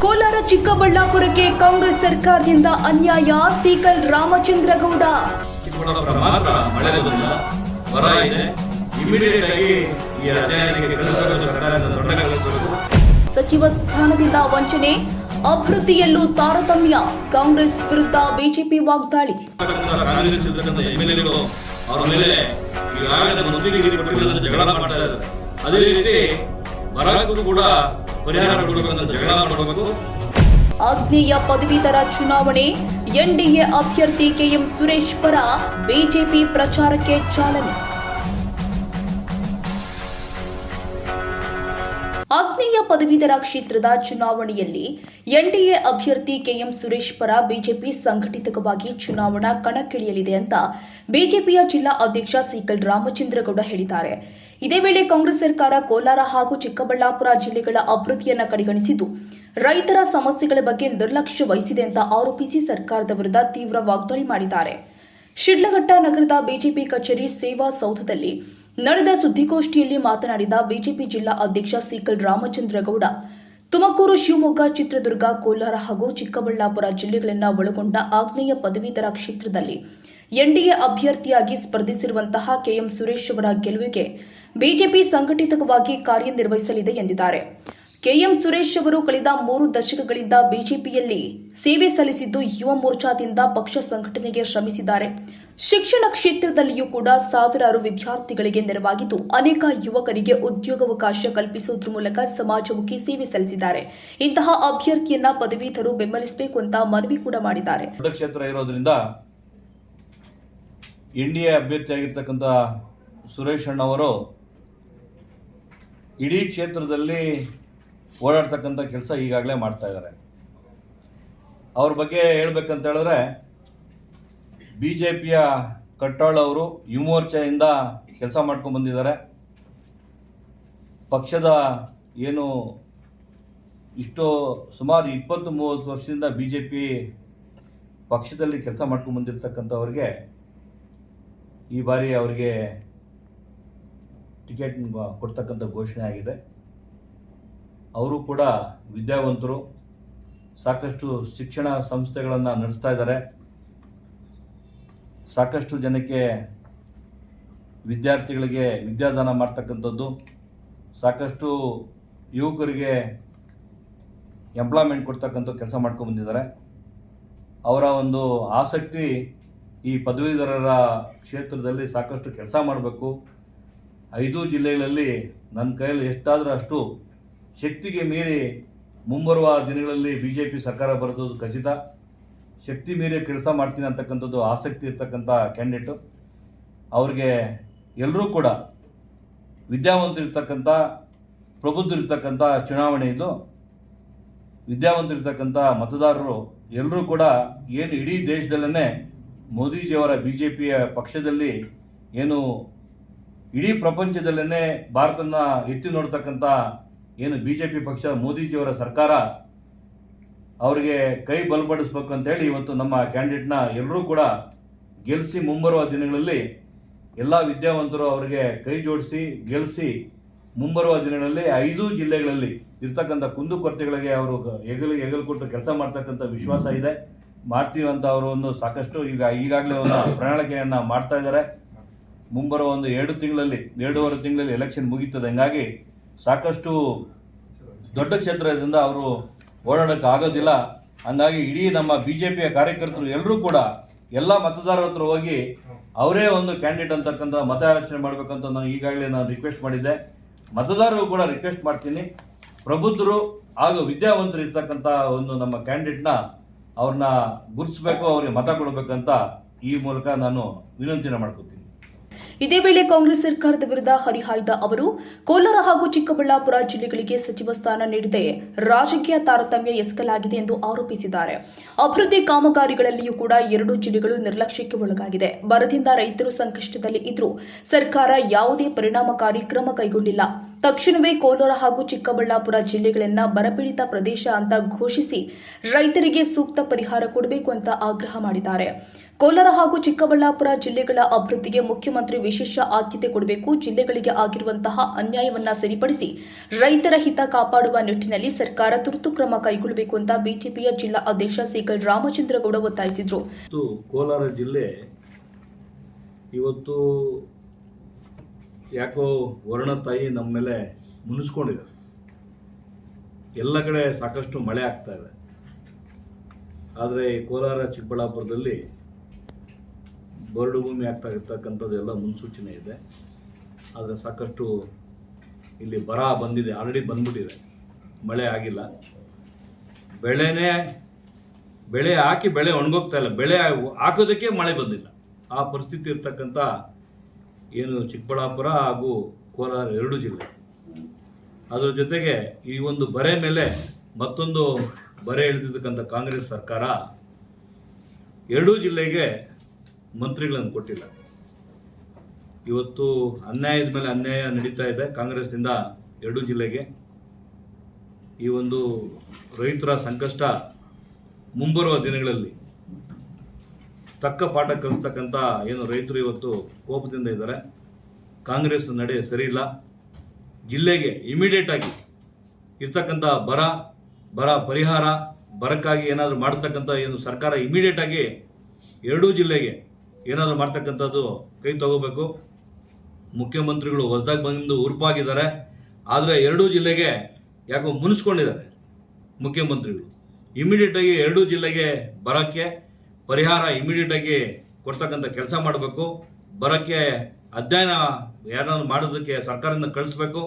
ಕೋಲಾರ ಚಿಕ್ಕಬಳ್ಳಾಪುರಕ್ಕೆ ಕಾಂಗ್ರೆಸ್ ಸರ್ಕಾರದಿಂದ ಅನ್ಯಾಯ. ಸೀಕಲ್ ರಾಮಚಂದ್ರಗೌಡ. ಚಿಕ್ಕಬಳ್ಳಾಪುರ ಮಾತ್ರ ಮಳೆ ಬಂದಿಲ್ಲ, ಬರ ಇದೆ. ಇಮಿಡಿಯೇಟ್ ಆಗಿ ಈ ಅಧ್ಯಯನಕ್ಕೆ ಕಳಿಸಬೇಕು, ಸರ್ಕಾರದಿಂದ ದೊಡ್ಡ ಕಳಿಸಬೇಕು. ಸಚಿವ ಸ್ಥಾನದಿಂದ ವಂಚನೆ, ಅಭಿವೃದ್ಧಿಯಲ್ಲೂ ತಾರತಮ್ಯ. ಕಾಂಗ್ರೆಸ್ ವಿರುದ್ಧ ಬಿಜೆಪಿ ವಾಗ್ದಾಳಿ. ಕಾಂಗ್ರೆಸ್ ಇರ್ತಕ್ಕಂಥ ಎಂಎಲ್ಎಗಳು ಅವರ ಮೇಲೆ ಈಗಾಗಲೇ ಮುನ್ನುಗ್ಗಿ ಕೊಟ್ಟಿರುವುದನ್ನು ಜಗಳ ಮಾಡ್ತಾ ಇದ್ದಾರೆ. ಅದೇ ರೀತಿ ಬರಕ್ಕೂ ಕೂಡ ಪರಿಹಾರ ಕೊಡಬೇಕಂತ ಜಗಳ ಮಾಡಬೇಕು. ಆಗ್ನೇಯ ಪದವೀಧರ ಚುನಾವಣೆ, ಎನ್ಡಿಎ ಅಭ್ಯರ್ಥಿ ಕೆಎಂ ಸುರೇಶ್ ಪರ ಬಿಜೆಪಿ ಪ್ರಚಾರಕ್ಕೆ ಚಾಲನೆ. ಆಗ್ನೇಯ ಪದವೀಧರ ಕ್ಷೇತ್ರದ ಚುನಾವಣೆಯಲ್ಲಿ ಎನ್ಡಿಎ ಅಭ್ಯರ್ಥಿ ಕೆಎಂ ಸುರೇಶ್ ಪರ ಬಿಜೆಪಿ ಸಂಘಟಿತವಾಗಿ ಚುನಾವಣಾ ಕಣಕ್ಕಿಳಿಯಲಿದೆ ಅಂತ ಬಿಜೆಪಿಯ ಜಿಲ್ಲಾ ಅಧ್ಯಕ್ಷ ಸೀಕಲ್ ರಾಮಚಂದ್ರಗೌಡ ಹೇಳಿದ್ದಾರೆ. ಇದೇ ವೇಳೆ ಕಾಂಗ್ರೆಸ್ ಸರ್ಕಾರ ಕೋಲಾರ ಹಾಗೂ ಚಿಕ್ಕಬಳ್ಳಾಪುರ ಜಿಲ್ಲೆಗಳ ಅಭಿವೃದ್ಧಿಯನ್ನು ಕಡೆಗಣಿಸಿದ್ದು ರೈತರ ಸಮಸ್ಯೆಗಳ ಬಗ್ಗೆ ನಿರ್ಲಕ್ಷ್ಯ ವಹಿಸಿದೆ ಅಂತ ಆರೋಪಿಸಿ ಸರ್ಕಾರದ ವಿರುದ್ಧ ತೀವ್ರ ವಾಗ್ದಾಳಿ ಮಾಡಿದ್ದಾರೆ. ಶಿಡ್ಲಘಟ್ಟ ನಗರದ ಬಿಜೆಪಿ ಕಚೇರಿ ಸೇವಾ ಸೌಧದಲ್ಲಿ ನಡೆದ ಸುದ್ದಿಗೋಷ್ಠಿಯಲ್ಲಿ ಮಾತನಾಡಿದ ಬಿಜೆಪಿ ಜಿಲ್ಲಾ ಅಧ್ಯಕ್ಷ ಸೀಕಲ್ ರಾಮಚಂದ್ರಗೌಡ, ತುಮಕೂರು, ಶಿವಮೊಗ್ಗ, ಚಿತ್ರದುರ್ಗ, ಕೋಲಾರ ಹಾಗೂ ಚಿಕ್ಕಬಳ್ಳಾಪುರ ಜಿಲ್ಲೆಗಳನ್ನು ಒಳಗೊಂಡ ಆಗ್ನೇಯ ಪದವೀಧರ ಕ್ಷೇತ್ರದಲ್ಲಿ ಎನ್ಡಿಎ ಅಭ್ಯರ್ಥಿಯಾಗಿ ಸ್ಪರ್ಧಿಸಿರುವಂತಹ ಕೆಎಂ ಸುರೇಶ್ ಅವರ ಗೆಲುವಿಗೆ ಬಿಜೆಪಿ ಸಂಘಟಿತವಾಗಿ ಕಾರ್ಯನಿರ್ವಹಿಸಲಿದೆ ಎಂದಿದ್ದಾರೆ. ಕೆಎಂ ಸುರೇಶ್ ಅವರು ಕಳೆದ 3 ದಶಕಗಳಿಂದ ಬಿಜೆಪಿಯಲ್ಲಿ ಸೇವೆ ಸಲ್ಲಿಸಿದ್ದು ಯುವ ಮೋರ್ಚಾದಿಂದ ಪಕ್ಷ ಸಂಘಟನೆಗೆ ಶ್ರಮಿಸಿದ್ದಾರೆ. ಶಿಕ್ಷಣ ಕ್ಷೇತ್ರದಲ್ಲಿಯೂ ಕೂಡ ಸಾವಿರಾರು ವಿದ್ಯಾರ್ಥಿಗಳಿಗೆ ನೆರವಾಗಿದ್ದು ಅನೇಕ ಯುವಕರಿಗೆ ಉದ್ಯೋಗಾವಕಾಶ ಕಲ್ಪಿಸುವುದರ ಮೂಲಕ ಸಮಾಜಮುಖಿ ಸೇವೆ ಸಲ್ಲಿಸಿದ್ದಾರೆ. ಇಂತಹ ಅಭ್ಯರ್ಥಿಯನ್ನ ಪದವೀಧರರು ಬೆಂಬಲಿಸಬೇಕು ಅಂತ ಮನವಿ ಕೂಡ ಮಾಡಿದ್ದಾರೆ. ಕ್ಷೇತ್ರ ಇರೋದ್ರಿಂದ ಎನ್ಡಿಎ ಅಭ್ಯರ್ಥಿಯಾಗಿರ್ತಕ್ಕಂಥ ಸುರೇಶ್ ಅಣ್ಣವರು ಇಡೀ ಕ್ಷೇತ್ರದಲ್ಲಿ ಓಡಾಡ್ತಕ್ಕಂಥ ಕೆಲಸ ಈಗಾಗಲೇ ಮಾಡ್ತಾ ಇದ್ದಾರೆ. ಅವ್ರ ಬಗ್ಗೆ ಹೇಳ್ಬೇಕಂತ ಹೇಳಿದ್ರೆ, ಬಿ ಜೆ ಪಿಯ ಕಟ್ಟಾಳ್ ಅವರು ಯುವ ಮೋರ್ಚಾದಿಂದ ಕೆಲಸ ಮಾಡ್ಕೊಂಡು ಬಂದಿದ್ದಾರೆ. ಪಕ್ಷದ ಏನು ಸುಮಾರು 20-30 ವರ್ಷದಿಂದ ಬಿ ಜೆ ಪಿ ಪಕ್ಷದಲ್ಲಿ ಕೆಲಸ ಮಾಡ್ಕೊಂಡು ಬಂದಿರತಕ್ಕಂಥವ್ರಿಗೆ ಈ ಬಾರಿ ಅವರಿಗೆ ಟಿಕೆಟ್ ಕೊಡ್ತಕ್ಕಂಥ ಘೋಷಣೆ ಆಗಿದೆ. ಅವರು ಕೂಡ ವಿದ್ಯಾವಂತರು, ಸಾಕಷ್ಟು ಶಿಕ್ಷಣ ಸಂಸ್ಥೆಗಳನ್ನು ನಡೆಸ್ತಾ ಇದ್ದಾರೆ. ಸಾಕಷ್ಟು ಜನಕ್ಕೆ ವಿದ್ಯಾರ್ಥಿಗಳಿಗೆ ವಿದ್ಯಾದಾನ ಮಾಡ್ತಕ್ಕಂಥದ್ದು, ಸಾಕಷ್ಟು ಯುವಕರಿಗೆ ಎಂಪ್ಲಾಯ್ಮೆಂಟ್ ಕೊಡ್ತಕ್ಕಂಥ ಕೆಲಸ ಮಾಡ್ಕೊಂಡು ಬಂದಿದ್ದಾರೆ. ಅವರ ಒಂದು ಆಸಕ್ತಿ ಈ ಪದವೀಧರರ ಕ್ಷೇತ್ರದಲ್ಲಿ ಸಾಕಷ್ಟು ಕೆಲಸ ಮಾಡಬೇಕು. 5 ಜಿಲ್ಲೆಗಳಲ್ಲಿ ನನ್ನ ಕೈಯಲ್ಲಿ ಎಷ್ಟಾದರೂ ಅಷ್ಟು ಶಕ್ತಿಗೆ ಮೀರಿ ಮುಂಬರುವ ದಿನಗಳಲ್ಲಿ ಬಿ ಜೆ ಪಿ ಸರ್ಕಾರ ಬರೋದು ಖಚಿತ. ಶಕ್ತಿ ಮೀರಿ ಕೆಲಸ ಮಾಡ್ತೀನಿ ಅಂತಕ್ಕಂಥದ್ದು ಆಸಕ್ತಿ ಇರ್ತಕ್ಕಂಥ ಕ್ಯಾಂಡಿಡೇಟು. ಅವ್ರಿಗೆ ಎಲ್ಲರೂ ಕೂಡ ವಿದ್ಯಾವಂತರಿರ್ತಕ್ಕಂಥ, ಪ್ರಬುದ್ಧರಿರ್ತಕ್ಕಂಥ ಚುನಾವಣೆ ಇದು. ವಿದ್ಯಾವಂತರಿರ್ತಕ್ಕಂಥ ಮತದಾರರು ಎಲ್ಲರೂ ಕೂಡ ಏನು ಇಡೀ ದೇಶದಲ್ಲೇ ಮೋದಿಜಿಯವರ ಬಿ ಜೆ ಪಿಯ ಪಕ್ಷದಲ್ಲಿ ಏನು ಇಡೀ ಪ್ರಪಂಚದಲ್ಲೇ ಭಾರತನ ಎತ್ತಿ ನೋಡ್ತಕ್ಕಂಥ ಏನು ಬಿ ಜೆ ಪಿ ಪಕ್ಷ, ಮೋದಿಜಿಯವರ ಸರ್ಕಾರ, ಅವರಿಗೆ ಕೈ ಬಲಪಡಿಸ್ಬೇಕು ಅಂತೇಳಿ ಇವತ್ತು ನಮ್ಮ ಕ್ಯಾಂಡಿಡೇಟ್ನ ಎಲ್ಲರೂ ಕೂಡ ಗೆಲ್ಲಿಸಿ ಮುಂಬರುವ ದಿನಗಳಲ್ಲಿ ಎಲ್ಲ ವಿದ್ಯಾವಂತರು ಅವರಿಗೆ ಕೈ ಜೋಡಿಸಿ ಗೆಲ್ಲಿಸಿ ಮುಂಬರುವ ದಿನಗಳಲ್ಲಿ 5 ಜಿಲ್ಲೆಗಳಲ್ಲಿ ಇರ್ತಕ್ಕಂಥ ಕುಂದುಕೊರತೆಗಳಿಗೆ ಅವರು ಹೆಗಲು ಕೊಟ್ಟು ಕೆಲಸ ಮಾಡ್ತಕ್ಕಂಥ ವಿಶ್ವಾಸ ಇದೆ. ಮಾಡ್ತೀವಿ ಅಂತ ಅವರು ಒಂದು ಸಾಕಷ್ಟು ಈಗಾಗಲೇ ಒಂದು ಪ್ರಣಾಳಿಕೆಯನ್ನು ಮಾಡ್ತಾ ಇದ್ದಾರೆ. ಮುಂಬರುವ ಒಂದು 2.5 ತಿಂಗಳಲ್ಲಿ ಎಲೆಕ್ಷನ್ ಮುಗೀತದೆ. ಹಂಗಾಗಿ ಸಾಕಷ್ಟು ದೊಡ್ಡ ಕ್ಷೇತ್ರದಿಂದ ಅವರು ಓಡಾಡೋಕ್ಕೆ ಆಗೋದಿಲ್ಲ. ಹಂಗಾಗಿ ಇಡೀ ನಮ್ಮ ಬಿ ಜೆ ಪಿಯ ಕಾರ್ಯಕರ್ತರು ಎಲ್ಲರೂ ಕೂಡ ಎಲ್ಲ ಮತದಾರರ ಹತ್ರ ಹೋಗಿ ಅವರೇ ಒಂದು ಕ್ಯಾಂಡಿಡೇಟ್ ಅಂತಕ್ಕಂಥ ಮತಯಾಚನೆ ಮಾಡಬೇಕಂತ ನಾನು ಈಗಾಗಲೇ ರಿಕ್ವೆಸ್ಟ್ ಮಾಡಿದ್ದೆ. ಮತದಾರರು ಕೂಡ ರಿಕ್ವೆಸ್ಟ್ ಮಾಡ್ತೀನಿ, ಪ್ರಬುದ್ಧರು ಹಾಗೂ ವಿದ್ಯಾವಂತರು ಇರ್ತಕ್ಕಂಥ ಒಂದು ನಮ್ಮ ಕ್ಯಾಂಡಿಡೇಟ್ನ ಅವ್ರನ್ನ ಗುರುತಿಸಬೇಕು, ಅವರಿಗೆ ಮತ ಕೊಡಬೇಕಂತ ಈ ಮೂಲಕ ನಾನು ವಿನಂತಿನ ಮಾಡ್ಕೊತೀನಿ. ಇದೇ ವೇಳೆ ಕಾಂಗ್ರೆಸ್ ಸರ್ಕಾರದ ವಿರುದ್ಧ ಹರಿಹಾಯ್ದ ಅವರು ಕೋಲಾರ ಹಾಗೂ ಚಿಕ್ಕಬಳ್ಳಾಪುರ ಜಿಲ್ಲೆಗಳಿಗೆ ಸಚಿವ ಸ್ಥಾನ ನೀಡದೆ ರಾಜಕೀಯ ತಾರತಮ್ಯ ಎಸಗಲಾಗಿದೆ ಎಂದು ಆರೋಪಿಸಿದ್ದಾರೆ. ಅಭಿವೃದ್ಧಿ ಕಾಮಗಾರಿಗಳಲ್ಲಿಯೂ ಕೂಡ 2 ಜಿಲ್ಲೆಗಳು ನಿರ್ಲಕ್ಷ್ಯಕ್ಕೆ ಒಳಗಾಗಿದೆ. ಬರದಿಂದ ರೈತರು ಸಂಕಷ್ಟದಲ್ಲಿ ಇದ್ರೂ ಸರ್ಕಾರ ಯಾವುದೇ ಪರಿಣಾಮಕಾರಿ ಕ್ರಮ ಕೈಗೊಂಡಿಲ್ಲ. ತಕ್ಷಣವೇ ಕೋಲಾರ ಹಾಗೂ ಚಿಕ್ಕಬಳ್ಳಾಪುರ ಜಿಲ್ಲೆಗಳನ್ನ ಬರಪೀಡಿತ ಪ್ರದೇಶ ಅಂತ ಘೋಷಿಸಿ ರೈತರಿಗೆ ಸೂಕ್ತ ಪರಿಹಾರ ಕೊಡಬೇಕು ಅಂತ ಆಗ್ರಹ ಮಾಡಿದ್ದಾರೆ. ಕೋಲಾರ ಹಾಗೂ ಚಿಕ್ಕಬಳ್ಳಾಪುರ ಜಿಲ್ಲೆಗಳ ಅಭಿವೃದ್ಧಿಗೆ ಮುಖ್ಯಮಂತ್ರಿ ವಿಶೇಷ ಆದ್ಯತೆ ಕೊಡಬೇಕು. ಜಿಲ್ಲೆಗಳಿಗೆ ಆಗಿರುವಂತಹ ಅನ್ಯಾಯವನ್ನ ಸರಿಪಡಿಸಿ ರೈತರ ಹಿತ ಕಾಪಾಡುವ ನಿಟ್ಟಿನಲ್ಲಿ ಸರ್ಕಾರ ತುರ್ತು ಕ್ರಮ ಕೈಗೊಳ್ಳಬೇಕು ಅಂತ ಬಿಜೆಪಿಯ ಜಿಲ್ಲಾ ಅಧ್ಯಕ್ಷ ಸಿಕಲ್ ರಾಮಚಂದ್ರಗೌಡ ಒತ್ತಾಯಿಸಿದರು. ಕೋಲಾರ ಜಿಲ್ಲೆ ಇವತ್ತು ಯಾಕೋ ವರ್ಣ ತಾಯಿ ನಮ್ಮ ಮೇಲೆ ಮುನಿಸ್ಕೊಂಡಿದೆ. ಎಲ್ಲ ಕಡೆ ಸಾಕಷ್ಟು ಮಳೆ ಆಗ್ತಾ ಇದೆ. ಆದರೆ ಕೋಲಾರ ಚಿಕ್ಕಬಳ್ಳಾಪುರದಲ್ಲಿ ಬರಡು ಭೂಮಿ ಆಗ್ತಾ ಇರ್ತಕ್ಕಂಥದ್ದು ಎಲ್ಲ ಮುನ್ಸೂಚನೆ ಇದೆ. ಆದರೆ ಸಾಕಷ್ಟು ಇಲ್ಲಿ ಬರ ಬಂದಿದೆ, ಆಲ್ರೆಡಿ ಬಂದ್ಬಿಟ್ಟಿದೆ, ಮಳೆ ಆಗಿಲ್ಲ. ಬೆಳೆ ಹಾಕಿ ಬೆಳೆ ಒಣಗೋಗ್ತಾ ಇಲ್ಲ, ಬೆಳೆ ಹಾಕೋದಕ್ಕೆ ಮಳೆ ಬಂದಿಲ್ಲ. ಆ ಪರಿಸ್ಥಿತಿ ಇರ್ತಕ್ಕಂಥ ಏನು ಚಿಕ್ಕಬಳ್ಳಾಪುರ ಹಾಗೂ ಕೋಲಾರ ಎರಡು ಜಿಲ್ಲೆ. ಅದರ ಜೊತೆಗೆ ಈ ಒಂದು ಬರೆ ಮೇಲೆ ಮತ್ತೊಂದು ಬರೆ ಎಳೆದಿರ್ತಕ್ಕಂಥ ಕಾಂಗ್ರೆಸ್ ಸರ್ಕಾರ ಎರಡೂ ಜಿಲ್ಲೆಗೆ ಮಂತ್ರಿಗಳನ್ನು ಕೊಟ್ಟಿಲ್ಲ. ಇವತ್ತು ಅನ್ಯಾಯದ ಮೇಲೆ ಅನ್ಯಾಯ ನಡೀತಾ ಇದೆ ಕಾಂಗ್ರೆಸ್ನಿಂದ ಎರಡೂ ಜಿಲ್ಲೆಗೆ. ಈ ಒಂದು ರೈತರ ಸಂಕಷ್ಟ ಮುಂಬರುವ ದಿನಗಳಲ್ಲಿ ತಕ್ಕ ಪಾಠ ಕಲಿಸ್ತಕ್ಕಂಥ ಏನು ರೈತರು ಇವತ್ತು ಕೋಪದಿಂದ ಇದ್ದಾರೆ. ಕಾಂಗ್ರೆಸ್ ನಡೆ ಸರಿಯಿಲ್ಲ. ಜಿಲ್ಲೆಗೆ ಇಮಿಡಿಯೇಟಾಗಿ ಇರ್ತಕ್ಕಂಥ ಬರ ಪರಿಹಾರ, ಬರಕ್ಕಾಗಿ ಏನಾದರೂ ಮಾಡ್ತಕ್ಕಂಥ ಏನು ಸರ್ಕಾರ ಇಮಿಡಿಯೇಟಾಗಿ ಎರಡೂ ಜಿಲ್ಲೆಗೆ ಏನಾದರೂ ಮಾಡ್ತಕ್ಕಂಥದ್ದು ಕೈ ತಗೋಬೇಕು. ಮುಖ್ಯಮಂತ್ರಿಗಳು ಹೊಸದಾಗಿ ಬಂದು ಉರುಪಾಗಿದ್ದಾರೆ. ಆದರೆ ಎರಡೂ ಜಿಲ್ಲೆಗೆ ಯಾಕೋ ಮುನಿಸ್ಕೊಂಡಿದ್ದಾರೆ ಮುಖ್ಯಮಂತ್ರಿಗಳು. ಇಮಿಡಿಯೇಟಾಗಿ ಎರಡೂ ಜಿಲ್ಲೆಗೆ ಬರೋಕ್ಕೆ ಪರಿಹಾರ ಇಮಿಡಿಯೇಟಾಗಿ ಕೊಡ್ತಕ್ಕಂಥ ಕೆಲಸ ಮಾಡಬೇಕು. ಬರೋಕ್ಕೆ ಅಧ್ಯಯನ ಯಾರಾದ್ರೂ ಮಾಡೋದಕ್ಕೆ ಸರ್ಕಾರದಿಂದ ಕಳಿಸ್ಬೇಕು.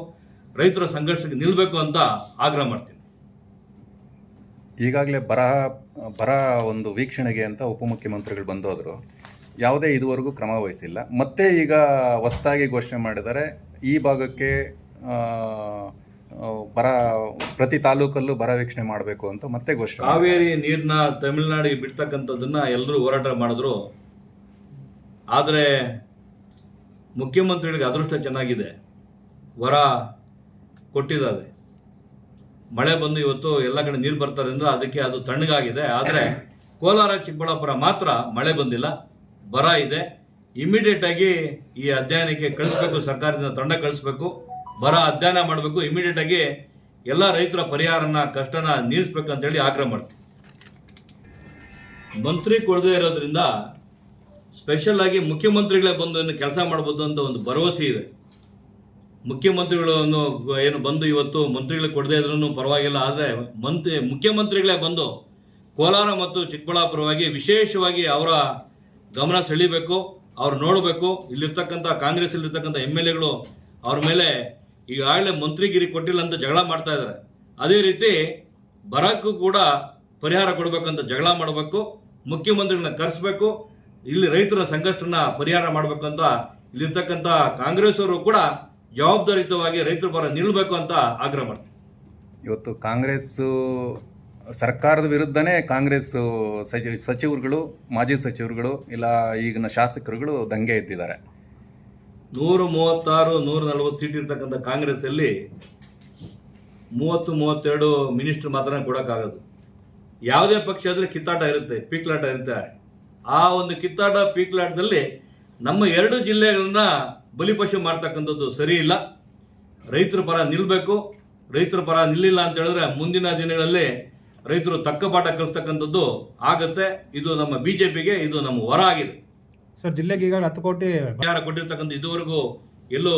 ರೈತರ ಸಂಘರ್ಷಕ್ಕೆ ನಿಲ್ಲಬೇಕು ಅಂತ ಆಗ್ರಹ ಮಾಡ್ತೀನಿ. ಈಗಾಗಲೇ ಬರ ಒಂದು ವೀಕ್ಷಣೆಗೆ ಅಂತ ಉಪಮುಖ್ಯಮಂತ್ರಿಗಳು ಬಂದೋದ್ರು. ಯಾವುದೇ ಇದುವರೆಗೂ ಕ್ರಮ ವಹಿಸಿಲ್ಲ. ಮತ್ತೆ ಈಗ ಹೊಸದಾಗಿ ಘೋಷಣೆ ಮಾಡಿದ್ದಾರೆ, ಈ ಭಾಗಕ್ಕೆ ಪ್ರತಿ ತಾಲೂಕಲ್ಲೂ ಬರ ವೀಕ್ಷಣೆ ಮಾಡಬೇಕು ಅಂತ ಮತ್ತೆ ಘೋಷಣೆ. ಕಾವೇರಿ ನೀರನ್ನ ತಮಿಳುನಾಡಿಗೆ ಬಿಡ್ತಕ್ಕಂಥದ್ದನ್ನ ಎಲ್ಲರೂ ಹೋರಾಟ ಮಾಡಿದ್ರು. ಆದರೆ ಮುಖ್ಯಮಂತ್ರಿಗಳಿಗೆ ಅದೃಷ್ಟ ಚೆನ್ನಾಗಿದೆ, ವರ ಕೊಟ್ಟಿದ್ದಾರೆ. ಮಳೆ ಬಂದು ಇವತ್ತು ಎಲ್ಲ ಕಡೆ ನೀರು ಬರ್ತಾರಿಂದ ಅದಕ್ಕೆ ಅದು ತಣ್ಣಗಾಗಿದೆ. ಆದರೆ ಕೋಲಾರ ಚಿಕ್ಕಬಳ್ಳಾಪುರ ಮಾತ್ರ ಮಳೆ ಬಂದಿಲ್ಲ, ಬರ ಇದೆ. ಇಮಿಡಿಯೇಟಾಗಿ ಈ ಅಧ್ಯಯನಕ್ಕೆ ಕಳಿಸ್ಬೇಕು, ಸರ್ಕಾರದಿಂದ ತಂಡ ಕಳಿಸ್ಬೇಕು, ಬರ ಅಧ್ಯಯನ ಮಾಡಬೇಕು. ಇಮಿಡಿಯೇಟಾಗಿ ಎಲ್ಲ ರೈತರ ಪರಿಹಾರನ ಕಷ್ಟನ ನೀಗಿಸ್ಬೇಕಂತೇಳಿ ಆಗ್ರಹ ಮಾಡ್ತೀವಿ. ಮಂತ್ರಿ ಕೊಡದೇ ಇರೋದ್ರಿಂದ ಸ್ಪೆಷಲ್ ಆಗಿ ಮುಖ್ಯಮಂತ್ರಿಗಳೇ ಬಂದು ಕೆಲಸ ಮಾಡ್ಬೋದು ಅಂತ ಒಂದು ಭರವಸೆ ಇದೆ. ಮುಖ್ಯಮಂತ್ರಿಗಳನ್ನು ಏನು ಬಂದು ಇವತ್ತು ಮಂತ್ರಿಗಳಿಗೆ ಕೊಡದೇ ಇದ್ರೂ ಪರವಾಗಿಲ್ಲ. ಆದರೆ ಮುಖ್ಯಮಂತ್ರಿಗಳೇ ಬಂದು ಕೋಲಾರ ಮತ್ತು ಚಿಕ್ಕಬಳ್ಳಾಪುರವಾಗಿ ವಿಶೇಷವಾಗಿ ಅವರ ಗಮನ ಸೆಳೀಬೇಕು, ಅವ್ರು ನೋಡಬೇಕು. ಇಲ್ಲಿರ್ತಕ್ಕಂಥ ಕಾಂಗ್ರೆಸ್ಸಲ್ಲಿರ್ತಕ್ಕಂಥ MLAಗಳು ಅವ್ರ ಮೇಲೆ ಈಗಾಗಲೇ ಮಂತ್ರಿಗಿರಿ ಕೊಟ್ಟಿಲ್ಲ ಅಂತ ಜಗಳ ಮಾಡ್ತಾ ಇದ್ದಾರೆ. ಅದೇ ರೀತಿ ಬರಕ್ಕೂ ಕೂಡ ಪರಿಹಾರ ಕೊಡಬೇಕಂತ ಜಗಳ ಮಾಡಬೇಕು, ಮುಖ್ಯಮಂತ್ರಿಗಳನ್ನ ಕರೆಸಬೇಕು, ಇಲ್ಲಿ ರೈತರ ಸಂಕಷ್ಟನ ಪರಿಹಾರ ಮಾಡಬೇಕು ಅಂತ ಇಲ್ಲಿರ್ತಕ್ಕಂಥ ಕಾಂಗ್ರೆಸ್ ಅವರು ಕೂಡ ಜವಾಬ್ದಾರಿಯುತವಾಗಿ ರೈತರ ಪರ ನಿಲ್ಲಬೇಕು ಅಂತ ಆಗ್ರಹ ಮಾಡ್ತೀವಿ. ಇವತ್ತು ಕಾಂಗ್ರೆಸ್ ಸರ್ಕಾರದ ವಿರುದ್ಧನೇ ಕಾಂಗ್ರೆಸ್ ಸಚಿವರುಗಳು, ಮಾಜಿ ಸಚಿವರುಗಳು, ಇಲ್ಲ ಈಗಿನ ಶಾಸಕರುಗಳು ದಂಗೆ ಎದ್ದಿದ್ದಾರೆ. 136, 140 ಸೀಟ್ ಇರ್ತಕ್ಕಂಥ ಕಾಂಗ್ರೆಸ್ಸಲ್ಲಿ 30-32 ಮಿನಿಸ್ಟರ್ ಮಾತ್ರ ಕೊಡೋಕ್ಕಾಗೋದು. ಯಾವುದೇ ಪಕ್ಷ ಆದರೆ ಕಿತ್ತಾಟ ಇರುತ್ತೆ, ಪೀಕ್ಲಾಟ ಇರುತ್ತೆ. ಆ ಒಂದು ಕಿತ್ತಾಟ ಪೀಕ್ಲಾಟದಲ್ಲಿ ನಮ್ಮ ಎರಡು ಜಿಲ್ಲೆಗಳನ್ನ ಬಲಿಪಶು ಮಾಡ್ತಕ್ಕಂಥದ್ದು ಸರಿ ಇಲ್ಲ. ರೈತರ ಪರ ನಿಲ್ಲಬೇಕು. ರೈತರ ಪರ ನಿಲ್ಲಿಲ್ಲ ಅಂತ ಹೇಳಿದ್ರೆ ಮುಂದಿನ ದಿನಗಳಲ್ಲಿ ರೈತರು ತಕ್ಕ ಪಾಠ ಕಲಿಸ್ತಕ್ಕಂಥದ್ದು ಆಗುತ್ತೆ. ಇದು ನಮ್ಮ ಬಿಜೆಪಿಗೆ ಇದು ನಮ್ಮ ವರ ಆಗಿದೆ. ಸರ್, ಜಿಲ್ಲೆಗೆ ಈಗ 10 ಕೋಟಿ ಪರಿಹಾರ ಕೊಟ್ಟಿರ್ತಕ್ಕಂಥ ಇದುವರೆಗೂ ಎಲ್ಲೂ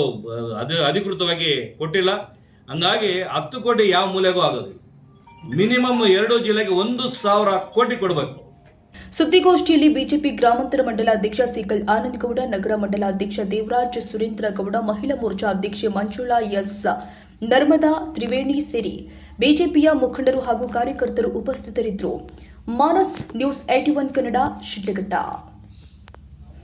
ಅಧಿಕೃತವಾಗಿ ಕೊಟ್ಟಿಲ್ಲ. ಹಂಗಾಗಿ 10 ಕೋಟಿ ಯಾವ ಮೂಲೆಗೂ ಆಗೋದಿಲ್ಲ. ಮಿನಿಮಮ್ 2 ಜಿಲ್ಲೆಗೆ 1,000 ಕೋಟಿ ಕೊಡಬೇಕು. ಸುದ್ದಿಗೋಷ್ಠಿಯಲ್ಲಿ ಬಿಜೆಪಿ ಗ್ರಾಮಾಂತರ ಮಂಡಲ ಅಧ್ಯಕ್ಷ ಸಿಕಲ್ ಆನಂದಗೌಡ, ನಗರ ಮಂಡಲ ಅಧ್ಯಕ್ಷ ದೇವರಾಜ್ ಸುರೇಂದ್ರಗೌಡ, ಮಹಿಳಾ ಮೋರ್ಚಾ ಅಧ್ಯಕ್ಷೆ ಮಂಜುಳಾ ಎಸ್, ನರ್ಮದಾ ತ್ರಿವೇಣಿ ಸೇರಿ ಬಿಜೆಪಿಯ ಮುಖಂಡರು ಹಾಗೂ ಕಾರ್ಯಕರ್ತರು ಉಪಸ್ಥಿತರಿದ್ದರು. ಮಾನಸ್ ನ್ಯೂಸ್ 81 ಕನ್ನಡ, ಶಿಡ್ಲಘಟ್ಟ.